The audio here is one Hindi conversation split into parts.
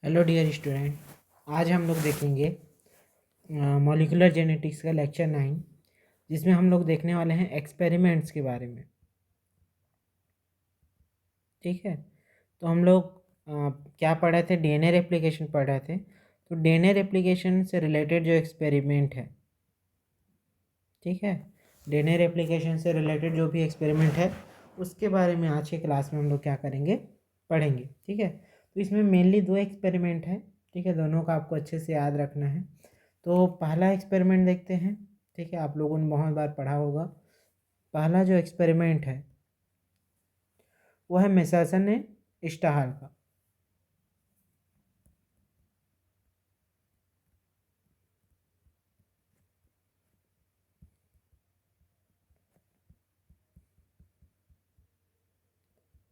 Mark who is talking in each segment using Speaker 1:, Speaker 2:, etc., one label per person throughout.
Speaker 1: हेलो डियर स्टूडेंट, आज हम लोग देखेंगे मॉलिक्यूलर जेनेटिक्स का लेक्चर 9, जिसमें हम लोग देखने वाले हैं एक्सपेरिमेंट्स के बारे में। ठीक है, तो हम लोग क्या पढ़ रहे थे? डीएनए रेप्लिकेशन पढ़ रहे थे। तो डीएनए रेप्लिकेशन से रिलेटेड जो एक्सपेरिमेंट है, ठीक है, डीएनए रेप्लिकेशन से रिलेटेड जो भी एक्सपेरिमेंट है उसके बारे में आज के क्लास में हम लोग क्या करेंगे, पढ़ेंगे। ठीक है, तो इसमें मेनली दो एक्सपेरिमेंट है। ठीक है, दोनों का आपको अच्छे से याद रखना है। तो पहला एक्सपेरिमेंट देखते हैं। ठीक है, आप लोगों ने बहुत बार पढ़ा होगा। पहला जो एक्सपेरिमेंट है वो है मेसर्सन ने स्टाहल का।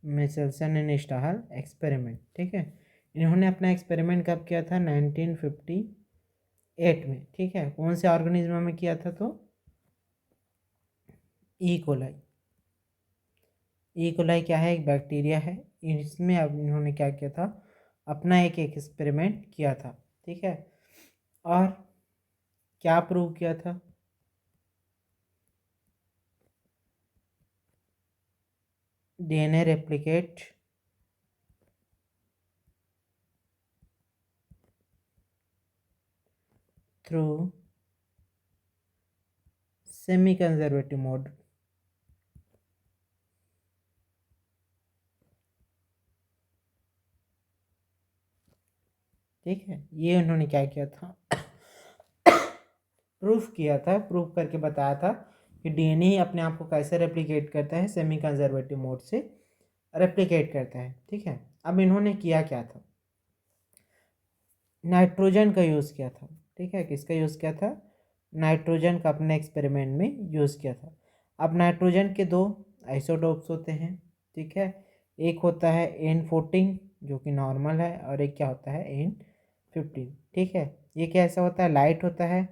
Speaker 1: मेसर्सन एंड स्टाहल एक्सपेरिमेंट। ठीक है, इन्होंने अपना एक्सपेरिमेंट कब किया था? 1958 में। ठीक है, कौन से ऑर्गेनिज्म में किया था? तो ई कोलाई। ई कोलाई क्या है? एक बैक्टीरिया है। इसमें अब इन्होंने क्या किया था? अपना एक एक्सपेरिमेंट किया था। ठीक है, और क्या प्रूव किया था? DNA replicate through semi conservative mode. ठीक है, ये उन्होंने क्या किया था? प्रूफ किया था, प्रूफ करके बताया था कि डीएनए अपने आप को कैसे रेप्लिकेट करता है, सेमी कंजर्वेटिव मोड से रेप्लिकेट करता है। ठीक है, अब इन्होंने किया क्या था? नाइट्रोजन का यूज़ किया था। ठीक है, किसका यूज़ किया था? नाइट्रोजन का अपने एक्सपेरिमेंट में यूज़ किया था। अब नाइट्रोजन के दो आइसोटोप्स होते हैं। ठीक है, एक होता है N14 जो कि नॉर्मल है, और एक क्या होता है? N15। ठीक है, ये कैसा होता है? लाइट होता है।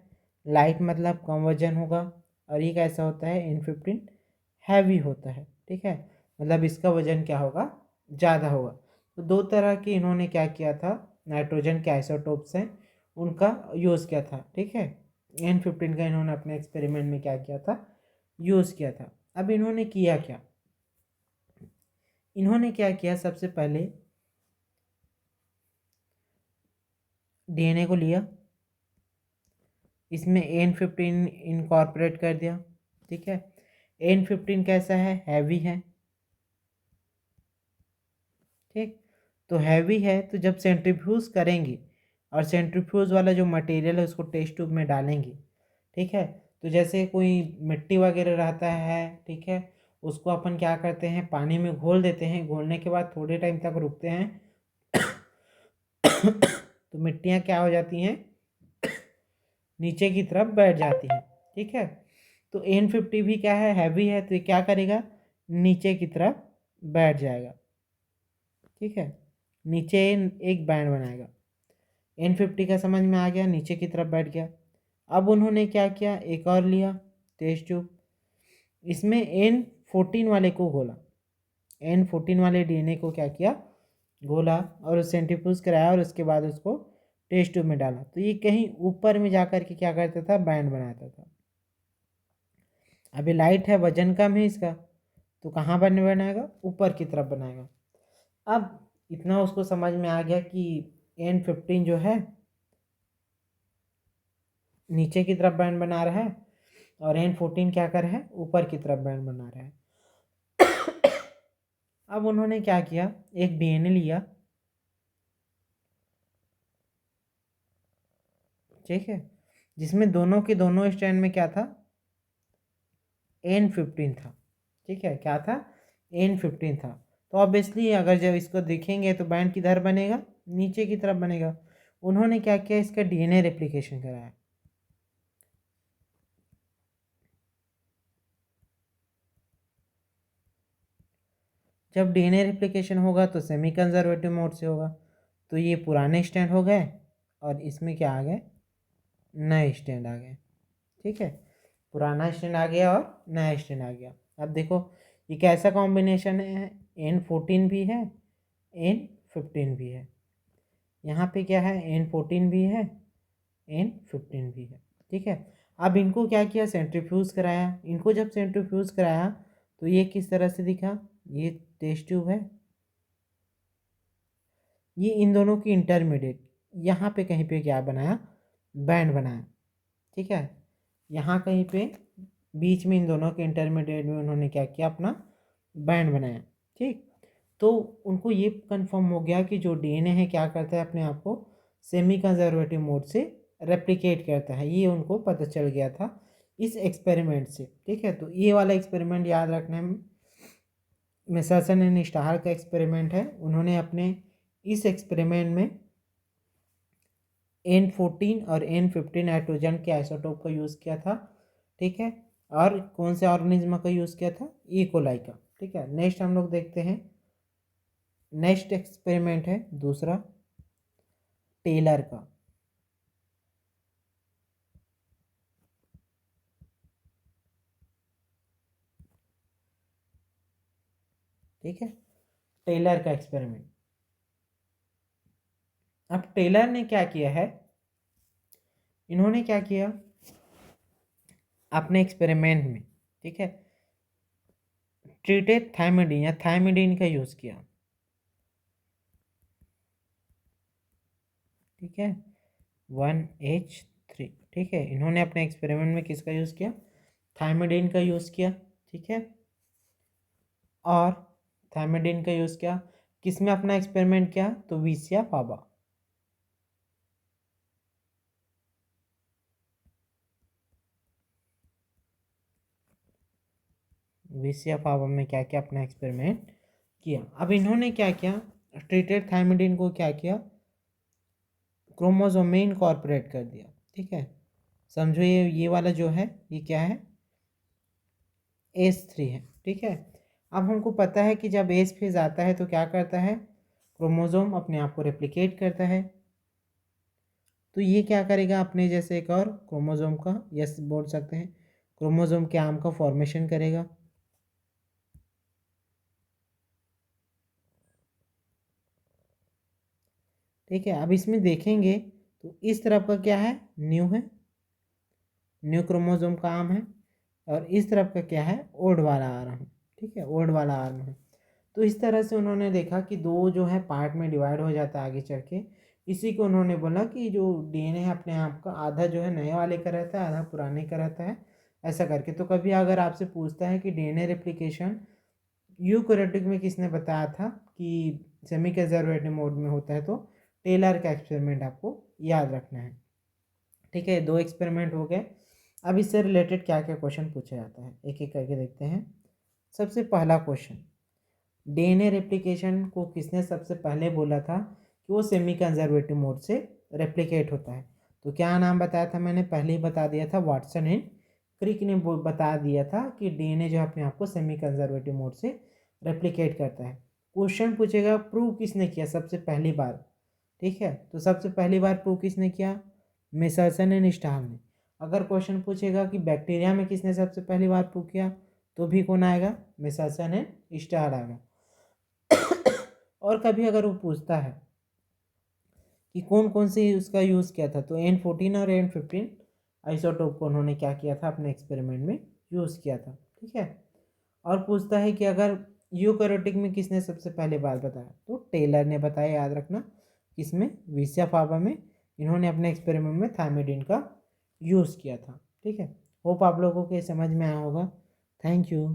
Speaker 1: लाइट मतलब कम वजन होगा। और ये कैसा होता है? N15 हैवी होता है। ठीक है, मतलब इसका वजन क्या होगा? ज़्यादा होगा। तो दो तरह के इन्होंने क्या किया था? नाइट्रोजन के आइसोटोप्स हैं, उनका यूज़ किया था। ठीक है, N15 का इन्होंने अपने एक्सपेरिमेंट में क्या किया था? यूज़ किया था। अब इन्होंने किया क्या? इन्होंने क्या किया? सबसे पहले डीएनए को लिया, इसमें N15 इनकॉर्पोरेट कर दिया। ठीक है, N15 कैसा है? हैवी है। ठीक, तो हैवी है, तो जब सेंट्रीफ्यूज करेंगे और सेंट्रीफ्यूज वाला जो मटेरियल है उसको टेस्ट ट्यूब में डालेंगे। ठीक है, तो जैसे कोई मिट्टी वगैरह रहता है, ठीक है, उसको अपन क्या करते हैं? पानी में घोल देते हैं। घोलने के बाद थोड़े टाइम तक रुकते हैं तो मिट्टियाँ क्या हो जाती हैं? नीचे की तरफ बैठ जाती हैं। ठीक है, तो N50 भी क्या है? हैवी है, तो ये क्या करेगा? नीचे की तरफ बैठ जाएगा। ठीक है, नीचे एक बैंड बनाएगा। N50 का समझ में आ गया, नीचे की तरफ बैठ गया। अब उन्होंने क्या किया? एक और लिया टेस्ट ट्यूब, इसमें N14 वाले को घोला। N14 वाले डीएनए को क्या किया? घोला और सेंट्रीफ्यूज कराया, और उसके बाद उसको टेस्ट ट्यूब में डाला। तो ये कहीं ऊपर में जा कर के क्या करता था? बैंड बनाता था। अभी लाइट है, वजन कम है इसका, तो कहाँ बनाएगा? ऊपर की तरफ बनाएगा। अब इतना उसको समझ में आ गया कि N15 जो है नीचे की तरफ बैंड बना रहा है, और N14 क्या कर रहा है? ऊपर की तरफ बैंड बना रहा है। अब उन्होंने क्या किया? एक डीएनए लिया। ठीक है, जिसमें दोनों के दोनों स्ट्रैंड में क्या था? N15 था। ठीक है, क्या था? N15 था। तो ऑब्वियसली अगर जब इसको देखेंगे तो बैंड किधर बनेगा? नीचे की तरफ बनेगा। उन्होंने क्या किया? इसका डीएनए रेप्लिकेशन कराया। जब डीएनए रेप्लिकेशन होगा तो सेमी कंजर्वेटिव मोड से होगा। तो ये पुराने स्टैंड हो गए, और इसमें क्या आ गए? नए स्टैंड आ गए। ठीक है, पुराना स्टैंड आ गया और नया स्टैंड आ गया। अब देखो ये कैसा कॉम्बिनेशन है? N14 भी है, N15 भी है। यहाँ पे क्या है, N14 भी है, N15 भी है। ठीक है, अब इनको क्या किया, सेंट्रीफ्यूज कराया। इनको जब सेंट्रीफ्यूज कराया तो ये किस तरह से दिखा, ये टेस्ट ट्यूब है, ये इन दोनों की इंटरमीडिएट, यहाँ पे कहीं पे क्या बनाया, बैंड बनाया। ठीक है, यहाँ कहीं पे बीच में इन दोनों के इंटरमीडिएट में उन्होंने क्या किया, अपना बैंड बनाया। ठीक, तो उनको ये कंफर्म हो गया कि जो डीएनए है क्या करता है, अपने आप को सेमी कंजर्वेटिव मोड से रेप्लिकेट करता है, ये उनको पता चल गया था इस एक्सपेरिमेंट से। ठीक है, तो ये वाला एक्सपेरिमेंट याद रखना है, मेसर्सन एंड स्टाहल का एक्सपेरिमेंट है। उन्होंने अपने इस एक्सपेरिमेंट में N14 और N15 नाइट्रोजन के आइसोटोप का यूज़ किया था। ठीक है, और कौन से ऑर्गेनिज्म का यूज़ किया था, ई कोलाई का। ठीक है, नेक्स्ट हम लोग देखते हैं, नेक्स्ट एक्सपेरिमेंट है दूसरा टेलर का। ठीक है, टेलर का एक्सपेरिमेंट। अब टेलर ने क्या किया है, इन्होंने क्या किया अपने एक्सपेरिमेंट में, ठीक है, ट्रीटेड थायमिडीन या थायमिडीन का यूज़ किया। ठीक है, 1H3। ठीक है, इन्होंने अपने एक्सपेरिमेंट में किसका यूज़ किया, थायमिडीन का यूज़ किया। ठीक है, और थायमिडीन का यूज़ किया किस में अपना एक्सपेरिमेंट किया, तो विसिया फाबा। विसिया फाबा में क्या किया, अपना एक्सपेरिमेंट किया। अब इन्होंने क्या किया, ट्रीटेड थायमिडीन को क्या किया, क्रोमोसोम में इनकॉर्पोरेट कर दिया। ठीक है, समझो ये वाला जो है ये क्या है, S3 है। ठीक है, अब हमको पता है कि जब एस फेज आता है तो क्या करता है, क्रोमोसोम अपने आप को रेप्लिकेट करता है। तो ये क्या करेगा, अपने जैसे एक और क्रोमोसोम का, यस बोल सकते हैं, क्रोमोसोम के आर्म का फॉर्मेशन करेगा। ठीक है, अब इसमें देखेंगे तो इस तरफ का क्या है, न्यू है, न्यू क्रोमोसोम का आर्म है, और इस तरफ का क्या है, ओल्ड वाला आर्म है। ठीक है, ओल्ड वाला आर्म है। तो इस तरह से उन्होंने देखा कि दो जो है पार्ट में डिवाइड हो जाता है आगे चल के। इसी को उन्होंने बोला कि जो डीएनए है अपने आप का आधा जो है नए वाले का रहता है, आधा पुराने का रहता है, ऐसा करके। तो कभी अगर आपसे पूछता है कि डीएनए रेप्लिकेशन यूकैरियोटिक में किसने बताया था कि सेमी कंजर्वेटिव मोड में होता है, तो टेलर का एक्सपेरिमेंट आपको याद रखना है। ठीक है, दो एक्सपेरिमेंट हो गए। अब इससे रिलेटेड क्या क्या क्वेश्चन पूछा जाता है, एक एक करके देखते हैं। सबसे पहला क्वेश्चन, डीएनए रेप्लिकेशन को किसने सबसे पहले बोला था कि वो सेमी कंजर्वेटिव मोड से रेप्लिकेट होता है, तो क्या नाम बताया था, मैंने पहले ही बता दिया था, वाटसन एंड क्रिक ने बता दिया था कि डीएनए जो है अपने आप को सेमी कंजर्वेटिव मोड से रेप्लिकेट करता है। क्वेश्चन पूछेगा प्रूव किसने किया सबसे पहली बार। ठीक है, तो सबसे पहली बार प्रूव किसने किया, मेसर्सन एंड स्टाहल ने। अगर क्वेश्चन पूछेगा कि बैक्टीरिया में किसने सबसे पहली बार प्रूव किया, तो भी कौन आएगा, मेसर्सन एंड स्टाहल आएगा। और कभी अगर वो पूछता है कि कौन कौन से उसका यूज़ किया था, तो N14 और N15 आइसोटोप को उन्होंने क्या किया था, अपने एक्सपेरिमेंट में यूज़ किया था। ठीक है, और पूछता है कि अगर यूकैरियोटिक में किसने सबसे पहले बात बताया, तो टेलर ने बताया, याद रखना, किसमें, विसिया फाबा में। इन्होंने अपने एक्सपेरिमेंट में थायमिडीन का यूज़ किया था। ठीक है, होप आप लोगों के समझ में आया होगा। Thank you.